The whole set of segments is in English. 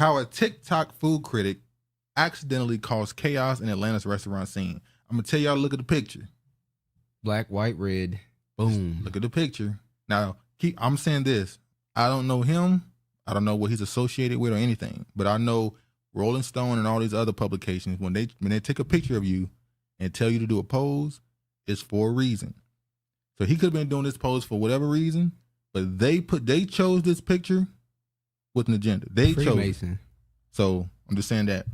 How a TikTok food critic accidentally caused chaos in Atlanta's restaurant scene. I'm gonna tell y'all, look at the picture. Black, white, red. Boom. Just look at the picture. Now, I'm saying this. I don't know him. I don't know what he's associated with or anything. But I know Rolling Stone and all these other publications, when they take a picture of you and tell you to do a pose, it's for a reason. So he could have been doing this pose for whatever reason, but they chose this picture with an agenda. They Freemason. chose. So I'm just saying that.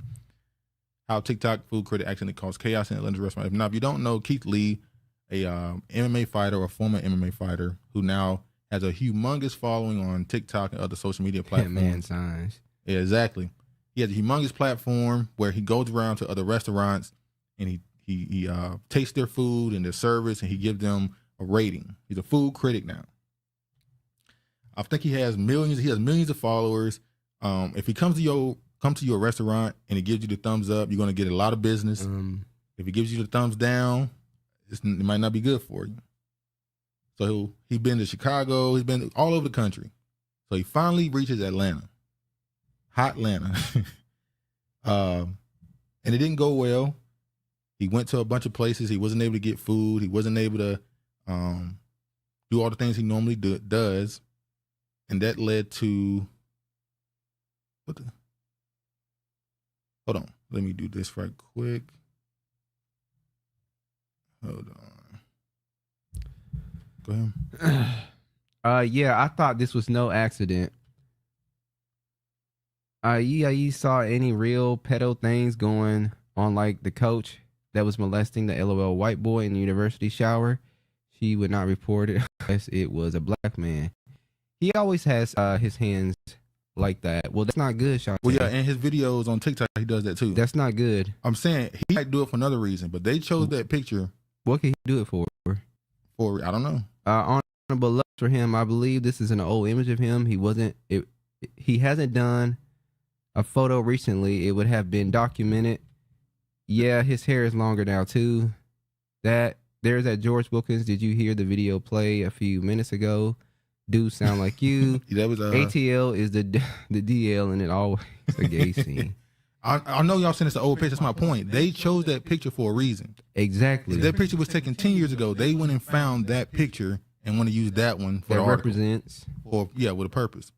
How TikTok food critic accidentally caused chaos in Atlanta's restaurant. Now, if you don't know, Keith Lee, a MMA fighter or former MMA fighter who now has a humongous following on TikTok and other social media platforms. Man signs. Yeah, exactly. He has a humongous platform where he goes around to other restaurants and he tastes their food and their service and he gives them a rating. He's a food critic now. I think he has millions. He has millions of followers. If he comes to your restaurant and he gives you the thumbs up, you're gonna get a lot of business. If he gives you the thumbs down, it might not be good for you. So he's been to Chicago. He's been all over the country. So he finally reaches Atlanta, hot Atlanta, and it didn't go well. He went to a bunch of places. He wasn't able to get food. He wasn't able to do all the things he normally does, and that led to Hold on. Let me do this right quick. Hold on. Go ahead. Yeah, I thought this was no accident. You saw any real pedo things going on, like the coach that was molesting the LOL white boy in the university shower? She would not report it unless it was a black man. He always has his hands like that. Well, that's not good, Sean. Well, yeah, and his videos on TikTok, he does that too. That's not good. I'm saying he might do it for another reason, but they chose that picture. What can he do it for? I don't know. Honorable love for him. I believe this is an old image of him. He hasn't done a photo recently. It would have been documented. Yeah, his hair is longer now too. There's that George Wilkins. Did you hear the video play a few minutes ago? Do sound like you. That was ATL is the DL, and it always a gay scene. I know y'all saying it's an old picture. That's my point. They chose that picture for a reason. Exactly. If that picture was taken 10 years ago, they went and found that picture and want to use that one for that the article. Represents. Or with a purpose.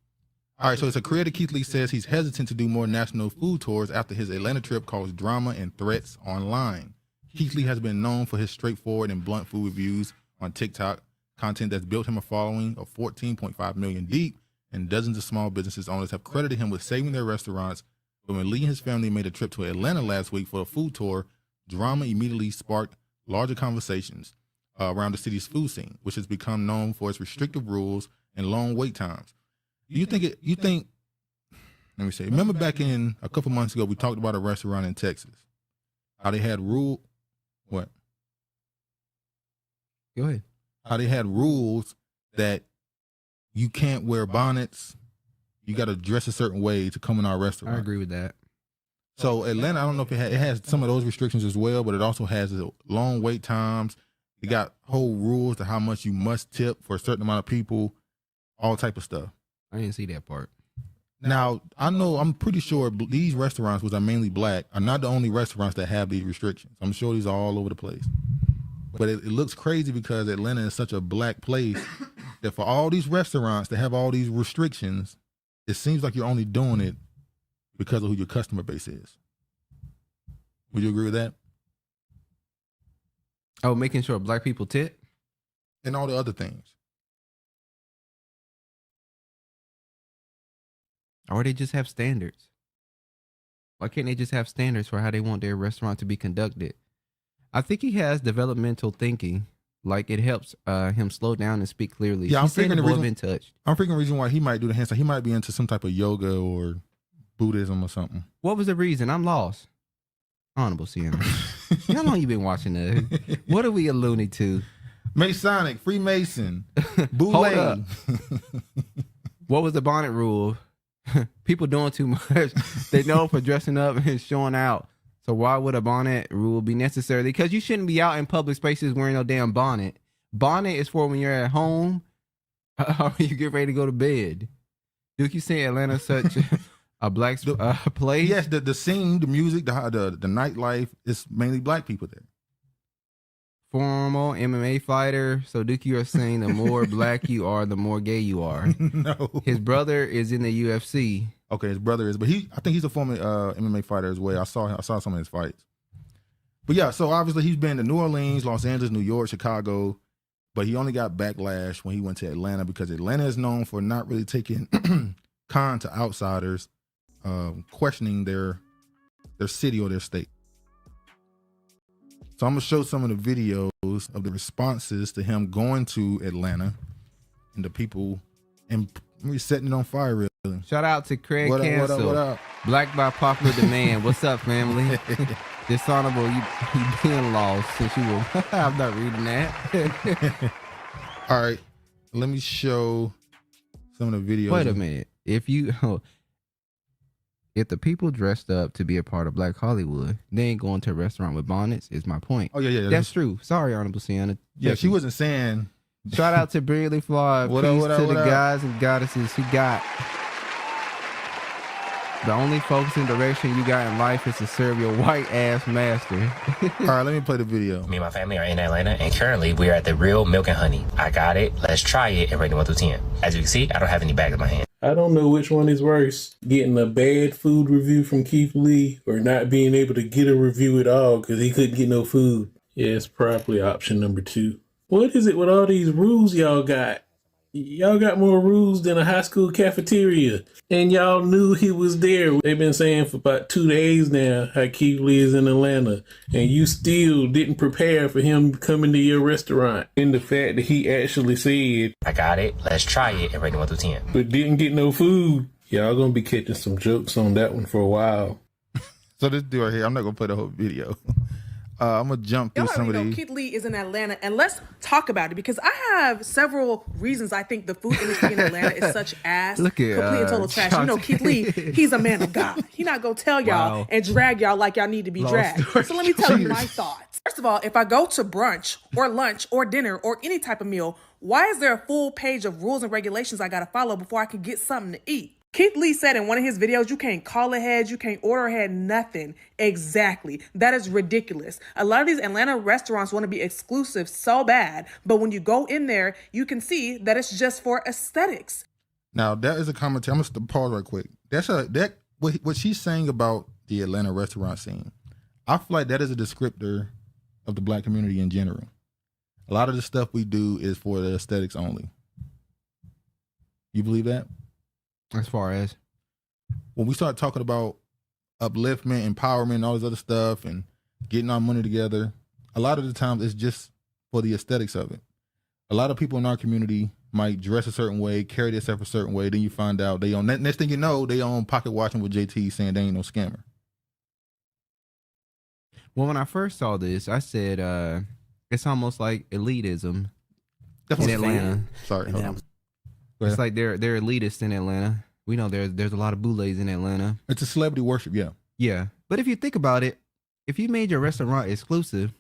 All right, so it's a creator. Keith Lee says he's hesitant to do more national food tours after his Atlanta trip caused drama and threats online. Keith Lee has been known for his straightforward and blunt food reviews on TikTok, content that's built him a following of 14.5 million deep, and dozens of small businesses owners have credited him with saving their restaurants. But when Lee and his family made a trip to Atlanta last week for a food tour, drama immediately sparked larger conversations around the city's food scene, which has become known for its restrictive rules and long wait times. Let me say, remember back in a couple months ago, we talked about a restaurant in Texas, how they had what? Go ahead. How they had rules that you can't wear bonnets. You got to dress a certain way to come in our restaurant. I agree with that. So Atlanta, I don't know if it has some of those restrictions as well, but it also has long wait times. It got whole rules to how much you must tip for a certain amount of people, all type of stuff. I didn't see that part. Now, I'm pretty sure these restaurants, which are mainly black, are not the only restaurants that have these restrictions. I'm sure these are all over the place. But it looks crazy because Atlanta is such a black place that for all these restaurants to have all these restrictions, it seems like you're only doing it because of who your customer base is. Would you agree with that? Oh, making sure black people tip? And all the other things. Or they just have standards. Why can't they just have standards for how they want their restaurant to be conducted? I think he has developmental thinking. Like it helps him slow down and speak clearly. Yeah, I'm figuring the reason. Been touched. I'm figuring the reason why he might do the handstand. He might be into some type of yoga or Buddhism or something. What was the reason? I'm lost. Honorable CM. How long you been watching that? What are we alluding to? Masonic, Freemason, Hold up. Boule. What was the bonnet rule? People doing too much. They know for dressing up and showing out. So why would a bonnet rule be necessary? Because you shouldn't be out in public spaces wearing no damn bonnet. Bonnet is for when you're at home or you get ready to go to bed. Duke, you saying Atlanta's such A black place? Yes, the scene, the music, the nightlife, it's mainly black people there. Formal MMA fighter. So Duke, you are saying the more black you are, the more gay you are. No. His brother is in the UFC. Okay, his brother is, but I think he's a former MMA fighter as well. I saw some of his fights. But yeah, so obviously he's been to New Orleans, Los Angeles, New York, Chicago, but he only got backlash when he went to Atlanta because Atlanta is known for not really taking con to outsiders, questioning their city or their state. So I'm gonna show some of the videos of the responses to him going to Atlanta and the people and setting it on fire. Really. Shout out to Craig Cancel. What up? Black by popular demand. What's up, family? Dishonorable, you being lost since you were. I'm not reading that. All right, let me show some of the videos. Wait a minute. If the people dressed up to be a part of Black Hollywood, they ain't going to a restaurant with bonnets, is my point. Oh, yeah. That's true. Sorry, Honorable Sienna. Yeah, she wasn't saying. Shout out to Brilliantly Flawed. What Peace up, to the guys and goddesses who got. The only focus and direction you got in life is to serve your white ass master. All right, let me play the video. Me and my family are in Atlanta, and currently we are at the Real Milk and Honey. I got it. Let's try it and rate it 1 through 10. As you can see, I don't have any bags in my hand. I don't know which one is worse, getting a bad food review from Keith Lee or not being able to get a review at all because he couldn't get no food. Yeah, it's probably option number 2. What is it with all these rules y'all got? Y'all got more rules than a high school cafeteria. And y'all knew he was there. They've been saying for about 2 days now how Keith Lee is in Atlanta. And you still didn't prepare for him coming to your restaurant. And the fact that he actually said, I got it. Let's try it and rate it 1 through 10. but didn't get no food. Y'all gonna be catching some jokes on that one for a while. So this dude right here, I'm not gonna play the whole video. I'm gonna jump through some of these. Keith Lee is in Atlanta, and let's talk about it because I have several reasons I think the food industry in Atlanta is such ass, Look at, complete and total trash. You know, Keith Lee, he's a man of God. He not gonna tell y'all and drag y'all like y'all need to be dragged. So let me tell you my thoughts. First of all, if I go to brunch or lunch or dinner or any type of meal, why is there a full page of rules and regulations I gotta follow before I can get something to eat? Keith Lee said in one of his videos, you can't call ahead, you can't order ahead, nothing. Exactly. That is ridiculous. A lot of these Atlanta restaurants want to be exclusive so bad, but when you go in there, you can see that it's just for aesthetics. Now that is a commentary. I'm gonna pause right quick. What she's saying about the Atlanta restaurant scene. I feel like that is a descriptor of the black community in general. A lot of the stuff we do is for the aesthetics only. You believe that? As far as when we start talking about upliftment, empowerment, and all this other stuff, and getting our money together, a lot of the times it's just for the aesthetics of it. A lot of people in our community might dress a certain way, carry themselves a certain way. Then you find out they own. Next thing you know, they own pocket watching with JT saying they ain't no scammer. Well, when I first saw this, I said it's almost like elitism in Atlanta. Sorry, hold on. It's like they're elitist in Atlanta. We know there's a lot of boulets in Atlanta. It's a celebrity worship, yeah. Yeah. But if you think about it, if you made your restaurant exclusive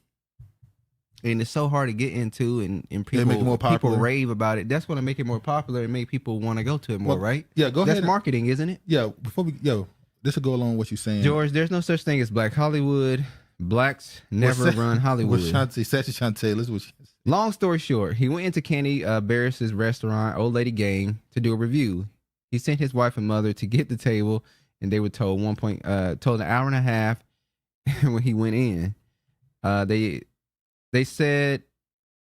and it's so hard to get into and people rave about it, that's going to make it more popular and make people want to go to it more, right? Yeah, go ahead. That's marketing, isn't it? Yeah, this will go along with what you're saying. George, there's no such thing as Black Hollywood. Blacks never run Hollywood. Shantae, listen what she said. Long story short, he went into Candy Barris's restaurant, Old Lady Gang, to do a review. He sent his wife and mother to get the table, and they were told told an hour and a half when he went in. They said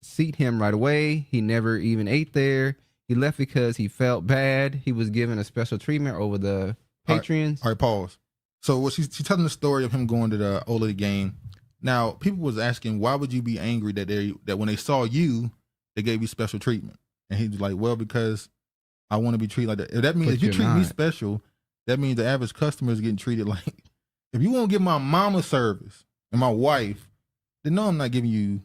seat him right away. He never even ate there. He left because he felt bad. He was given a special treatment over the patrons. All right, pause. So what she's telling the story of him going to the Old Lady Gang. Now, people was asking, why would you be angry that when they saw you, they gave you special treatment? And he was like, well, because I want to be treated like that. If you treat me special, that means the average customer is getting treated like. If you won't give my mama service and my wife, then no, I'm not giving you.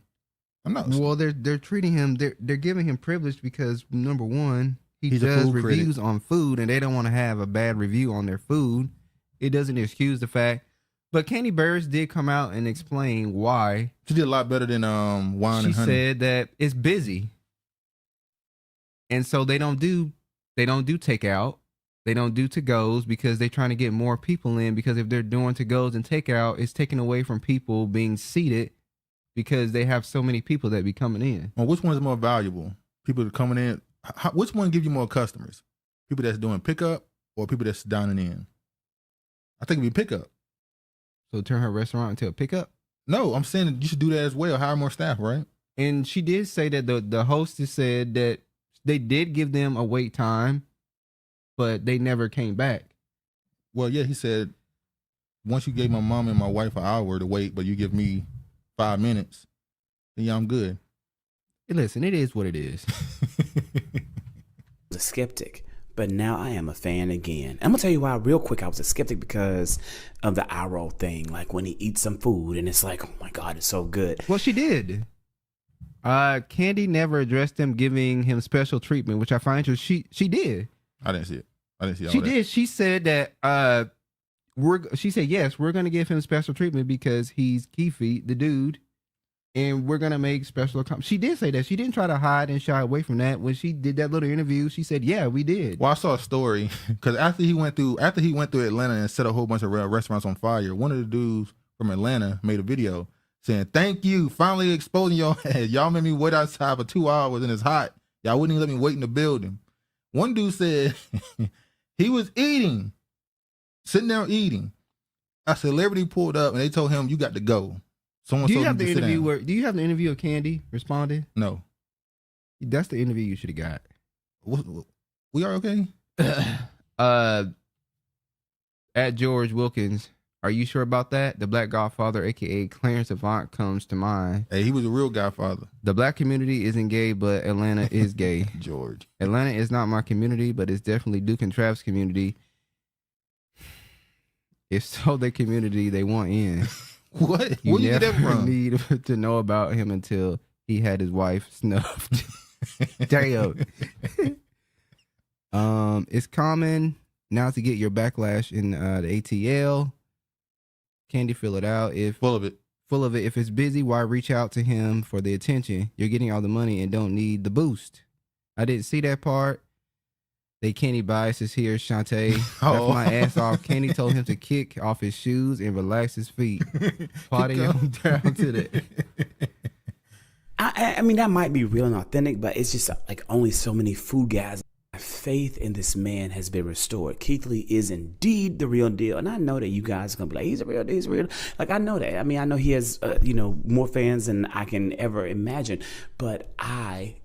I'm not. Well, they're treating him. They're giving him privilege because number one, he's does reviews on food, and they don't want to have a bad review on their food. It doesn't excuse the fact. But Candy Barris did come out and explain why. She did a lot better than Wine and Honey. She said that it's busy, and so they don't do takeout. They don't do to-goes because they're trying to get more people in, because if they're doing to-goes and takeout, it's taken away from people being seated because they have so many people that be coming in. Well, which one is more valuable? People that are coming in, which one give you more customers? People that's doing pickup or people that's dining in? I think it'd be pickup. So turn her restaurant into a pickup? No, I'm saying that you should do that as well. Hire more staff, right? And she did say that the hostess said that they did give them a wait time, but they never came back. Well, yeah, he said, once you gave my mom and my wife an hour to wait, but you give me 5 minutes, then yeah, I'm good. Hey, listen, it is what it is. A skeptic, but now I am a fan again. I'm gonna tell you why real quick. I was a skeptic because of the eye roll thing, like when he eats some food and it's like, oh my God, it's so good. Well, she did. Candy never addressed them giving him special treatment, which I find interesting. She did. I didn't see it. I didn't see all She that. did. She said that she said yes, we're gonna give him special treatment because he's Keefe, the dude, and we're gonna make special. She did say that. She didn't try to hide and shy away from that. When she did that little interview, she said, "Yeah, we did." Well, I saw a story because after he went through Atlanta and set a whole bunch of restaurants on fire, one of the dudes from Atlanta made a video saying, "Thank you, finally exposing your head. Y'all made me wait outside for 2 hours and it's hot. Y'all wouldn't even let me wait in the building." One dude said he was sitting there eating. A celebrity pulled up and they told him, "You got to go." Someone Do you told have him the to sit interview? down. Do you have the interview of Candy responding? No. That's the interview you should have got. We are okay? At George Wilkins, are you sure about that? The Black Godfather, aka Clarence Avant, comes to mind. Hey, he was a real godfather. The black community isn't gay, but Atlanta is gay. George. Atlanta is not my community, but it's definitely Duke and Trav's community. If so, their community they want in. What? Where you get that never from? need to know about him until he had his wife snuffed. Damn. It's common now to get your backlash in the ATL. Candy, fill it out. Full of it. If it's busy, why reach out to him for the attention? You're getting all the money and don't need the boost. I didn't see that part. They Kenny biases here, Shantae. That's my ass off. Kenny told him to kick off his shoes and relax his feet. Party on down to the. I mean, that might be real and authentic, but it's just like only so many food guys. My faith in this man has been restored. Keith Lee is indeed the real deal. And I know that you guys are going to be like, he's a real deal, he's real. Like, I know that. I mean, I know he has, more fans than I can ever imagine. But I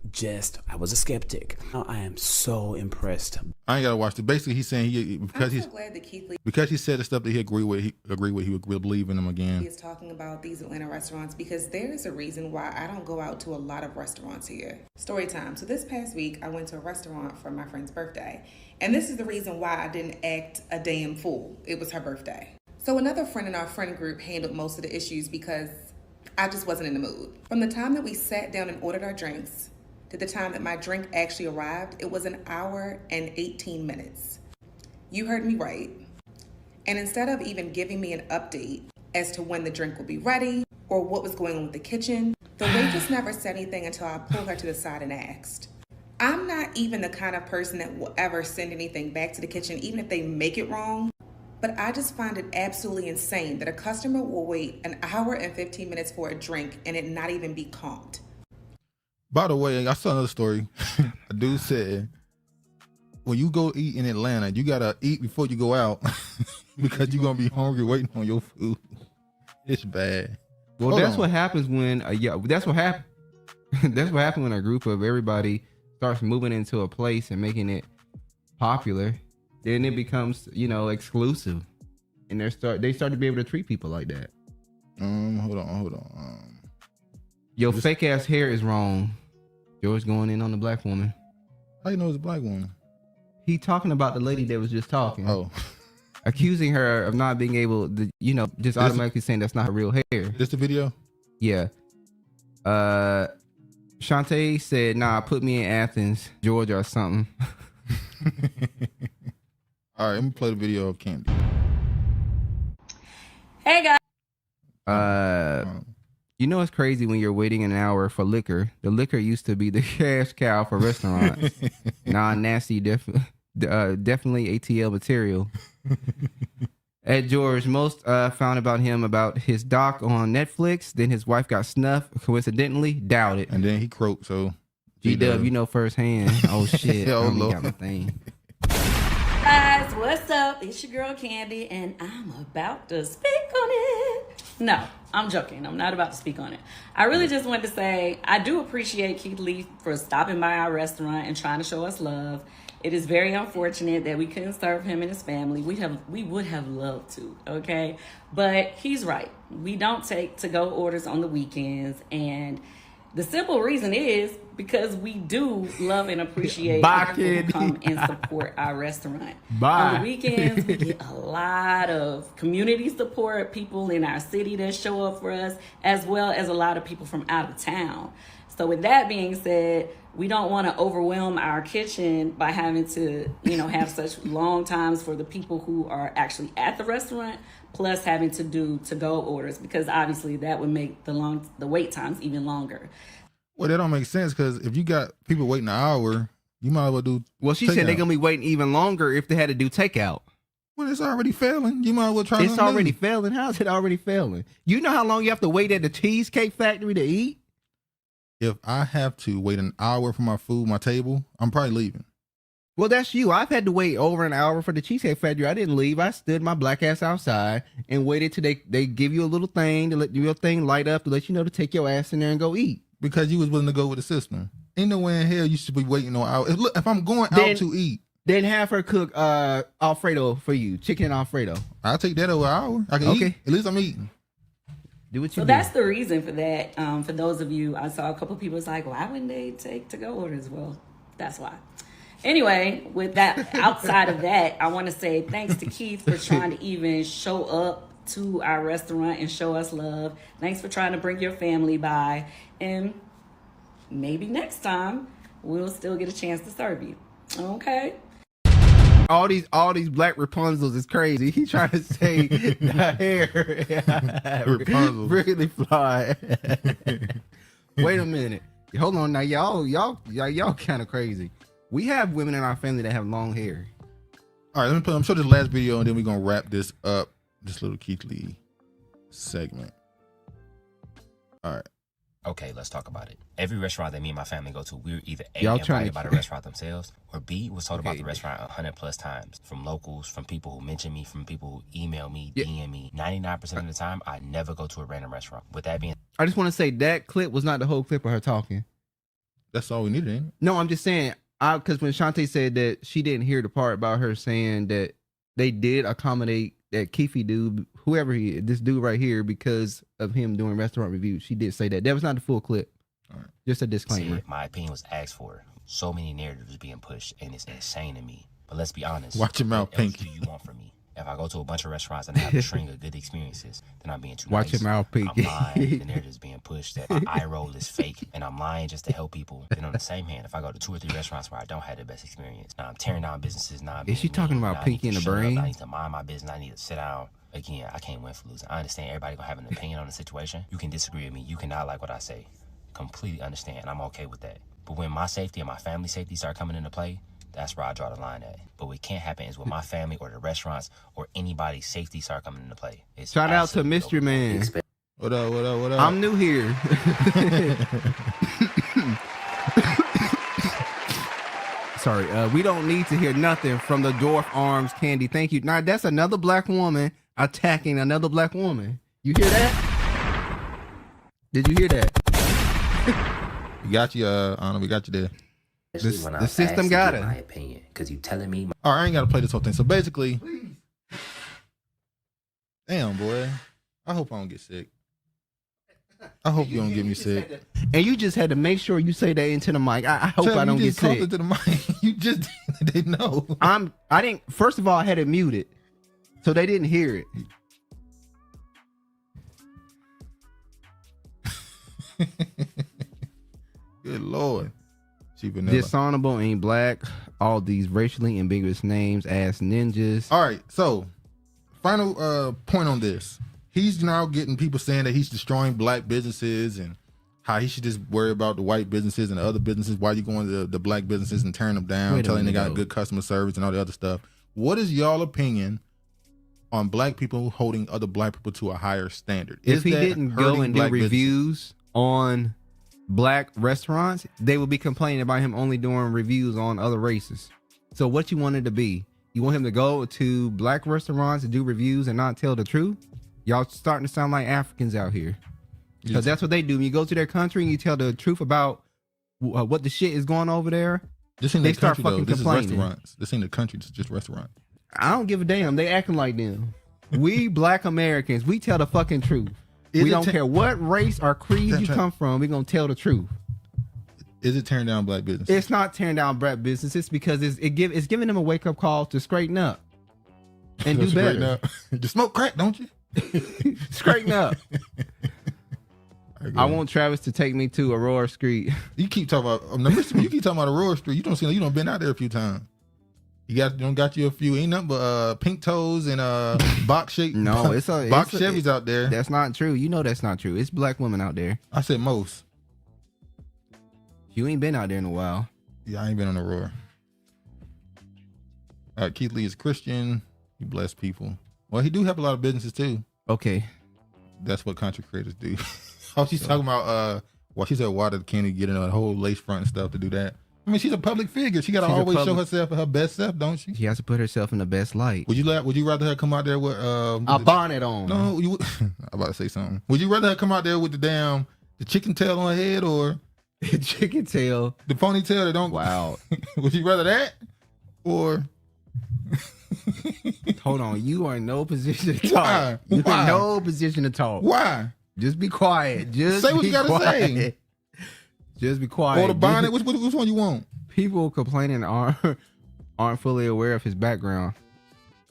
was a skeptic. Now I am so impressed. I ain't gotta watch it. Basically, he's saying because I'm so glad that Keith Lee he said the stuff that he agreed with, he would believe in them again. is talking about these Atlanta restaurants, because there is a reason why I don't go out to a lot of restaurants here. Story time. So this past week, I went to a restaurant for my friend's birthday. And this is the reason why I didn't act a damn fool. It was her birthday. So another friend in our friend group handled most of the issues because I just wasn't in the mood. From the time that we sat down and ordered our drinks to the time that my drink actually arrived, it was an hour and 18 minutes. You heard me right. And instead of even giving me an update as to when the drink would be ready or what was going on with the kitchen, the waitress never said anything until I pulled her to the side and asked. I'm not even the kind of person that will ever send anything back to the kitchen, even if they make it wrong. But I just find it absolutely insane that a customer will wait an hour and 15 minutes for a drink and it not even be comped. By the way, I saw another story. A dude said, when you go eat in Atlanta, you gotta eat before you go out because you're gonna be hungry waiting on your food. It's bad. Well, Hold that's on. what happens when that's what happens. That's what happens when a group of everybody starts moving into a place and making it popular. Then it becomes, exclusive, and they start to be able to treat people like that. Hold on. Your fake ass hair is wrong. George going in on the black woman. How you know it's a black woman? He talking about the lady that was just talking. Oh, Accusing her of not being able to, just automatically saying that's not her real hair. this the video? Yeah. Shantae said, "Nah, put me in Athens, Georgia, or something." All right, let me play the video of Candy. Hey guys. It's crazy when you're waiting an hour for liquor. The liquor used to be the cash cow for restaurants. Nasty Definitely ATL material. At George, most found about him about his doc on Netflix. Then his wife got snuffed. Coincidentally, doubt it. And then he croaked. So G-Dub, you know firsthand. Oh shit! Oh, I only Lord. got my thing. Guys, what's up? It's your girl Candy, and I'm about to speak on it. No, I'm joking. I'm not about to speak on it. I really just wanted to say I do appreciate Keith Lee for stopping by our restaurant and trying to show us love. It is very unfortunate that we couldn't serve him and his family. We would have loved to, okay? But he's right. We don't take to-go orders on the weekends, and the simple reason is because we do love and appreciate Bye, people who kid. come and support our restaurant. Bye. On the weekends, we get a lot of community support, people in our city that show up for us, as well as a lot of people from out of town. So with that being said, we don't want to overwhelm our kitchen by having to, have such long times for the people who are actually at the restaurant, plus having to do to-go orders, because obviously that would make the wait times even longer. Well, that don't make sense because if you got people waiting an hour, you might as well do. Well, she said takeout. they're gonna be waiting even longer if they had to do takeout. Well, it's already failing. You might as well try. It's something already new. failing. How's it already failing? You know how long you have to wait at the Cheesecake Factory to eat? If I have to wait an hour for my food, my table, I'm probably leaving. Well, that's you. I've had to wait over an hour for the Cheesecake Factory. I didn't leave. I stood my black ass outside and waited till they give you a little thing to let your thing light up to let you know to take your ass in there and go eat. Because you was willing to go with the system. Ain't no way in hell you should be waiting on hour. If I'm going Then- out to eat, Then have her cook Alfredo for you, chicken Alfredo. I'll take that over an hour. I can Okay. eat. At least I'm eating. Do what you So do. that's the reason for that. For those of you, I saw a couple people was like, why wouldn't they take to-go orders? Well, that's why. Anyway, with that, outside of that, I want to say thanks to Keith for trying to even show up to our restaurant and show us love. Thanks for trying to bring your family by. And maybe next time we'll still get a chance to serve you. Okay? all these black Rapunzels is crazy. He trying to say the hair Rapunzel. really fly. Wait a minute. Hold on now, y'all kind of crazy. We have women in our family that have long hair. All right, I'm show this last video and then we're gonna wrap this up. This little Keith Lee segment. All right. Okay, let's talk about it. Every restaurant that me and my family go to, we're either A, Y'all trying invited to- by the restaurant themselves, or B, was told about Okay. the restaurant 100 plus times. From locals, from people who mention me, from people who email me, Yeah. DM me. 99% of the time, I never go to a random restaurant. With that being I just want to say that clip was not the whole clip of her talking. That's all we needed, ain't it? No, I'm just saying, because when Shantae said that she didn't hear the part about her saying that they did accommodate that Keefy dude, whoever he is, this dude right here, because of him doing restaurant reviews. She did say that. That was not the full clip. All right. Just a disclaimer. said, my opinion was asked for. So many narratives being pushed, and it's insane to me. But let's be honest. Watch your mouth, what else Pinky. do you want from me? If I go to a bunch of restaurants and I have a string of good experiences, then I'm being too Watch nice. your mouth, Pinky. I'm lying. The narrative's being pushed that my eye roll is fake, and I'm lying just to help people. Then on the same hand, if I go to 2 or 3 restaurants where I don't have the best experience, now I'm tearing down businesses. Now I'm Is being she talking mean, about now I Pinky need and to the shut up, Brain? I need to mind my business. I need to sit down. Again, I can't win for losing. I understand everybody gonna have an opinion on the situation. You can disagree with me. You cannot like what I say. Completely understand. I'm okay with that. But when my safety and my family safety start coming into play, that's where I draw the line at. But what can't happen is with my family or the restaurants or anybody's safety start coming into play. It's Shout out to absolutely Mystery over. Man. What up? What up? What up? I'm new here. Sorry, we don't need to hear nothing from the Dwarf Arms Candy. Thank you. Now that's another black woman attacking another black woman. You hear that? Did you hear that? We got you. Anna, we got you there. Especially The- when the I'm system asked to got give it. my opinion, because you telling me All right, I ain't got to play this whole thing. So basically, damn boy, I hope I don't get sick. I hope you don't get me sick. And you just had to make sure you say that into the mic. I hope Tell I me don't you get just talked sick. into the mic. You just they know. I didn't. First of all, I had it muted, so they didn't hear it. Good Lord. She vanilla. Dishonorable ain't black. All these racially ambiguous names, ass ninjas. All right, so final point on this. He's now getting people saying that he's destroying black businesses and how he should just worry about the white businesses and the other businesses. Why you going to the black businesses and tearing them down, telling they got good customer service and all the other stuff. What is y'all opinion on black people holding other black people to a higher standard? If he didn't go and do reviews on black restaurants, they would be complaining about him only doing reviews on other races. So what you want it to be? You want him to go to black restaurants and do reviews and not tell the truth? Y'all starting to sound like Africans out here. Because that's what they do. When you go to their country and you tell the truth about what the shit is going over there, they start fucking complaining. Restaurants. This ain't the country. It's just restaurants. I don't give a damn. They acting like them. We black Americans, we tell the fucking truth. We don't care what race or creed you come from. We're going to tell the truth. Is it tearing down black business? It's not tearing down black businesses because it's giving them a wake-up call to straighten up and do better. Just smoke crack, don't you? Straighten up. I want Travis to take me to Aurora Street. You keep talking about you keep talking about Aurora Street. You don't been out there a few times. You got you a few. Ain't nothing but pink toes and box shape. No, it's box Chevys out there. That's not true. You know that's not true. It's black women out there. I said most. You ain't been out there in a while. Yeah, I ain't been on Aurora. Keith Lee is Christian. He bless people. Well, he do have a lot of businesses too. Okay. That's what content creators do. Oh, she's talking about she said why did Kenny get in a whole lace front and stuff to do that? I mean, she's a public figure. She gotta always show herself at her best self, don't she? She has to put herself in the best light. Would you rather her come out there with a bonnet on? No, I'm about to say something. Would you rather her come out there with the chicken tail on her head or chicken tail, the ponytail that don't? Wow. Would you rather that or? Hold on, you are in no position to talk. You're in no position to talk. Why? Just be quiet. Just say what you gotta say. Just be quiet. Or the bonnet. Which one you want? People complaining aren't fully aware of his background.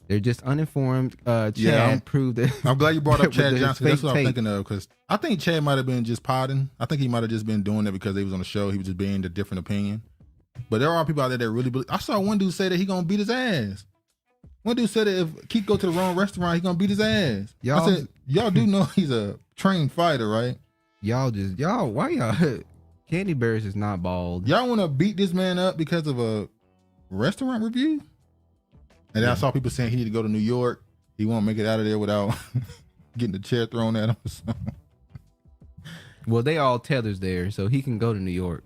They're just uninformed. Chad proved that. I'm glad you brought up Chad Johnson. That's what I'm thinking of, because I think Chad might have been just potting. I think he might have just been doing it because they was on the show. He was just being the different opinion. But there are people out there that really believe. I saw one dude say that he gonna beat his ass. One dude said that if Keith go to the wrong restaurant, he gonna beat his ass. I said, y'all do know he's a trained fighter, right? Why y'all? Candy Bears is not bald. Y'all want to beat this man up because of a restaurant review? And then I saw people saying he need to go to New York. He won't make it out of there without getting the chair thrown at him or something. Well, they all tethers there, so he can go to New York.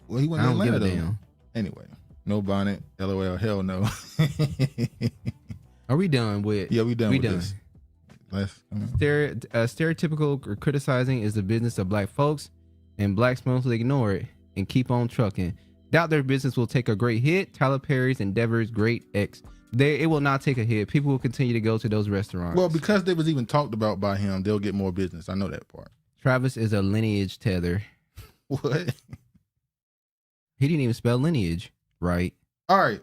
Well, he went to Atlanta, give a damn. Anyway, no bonnet. LOL, hell no. Are we done with? Yeah, we done with this. Stereotypical criticizing is the business of black folks, and blacks mostly ignore it and keep on trucking. Doubt their business will take a great hit. Tyler Perry's Endeavor's Great X. It will not take a hit. People will continue to go to those restaurants. Well, because they was even talked about by him, they'll get more business. I know that part. Travis is a lineage tether. What? He didn't even spell lineage right. All right.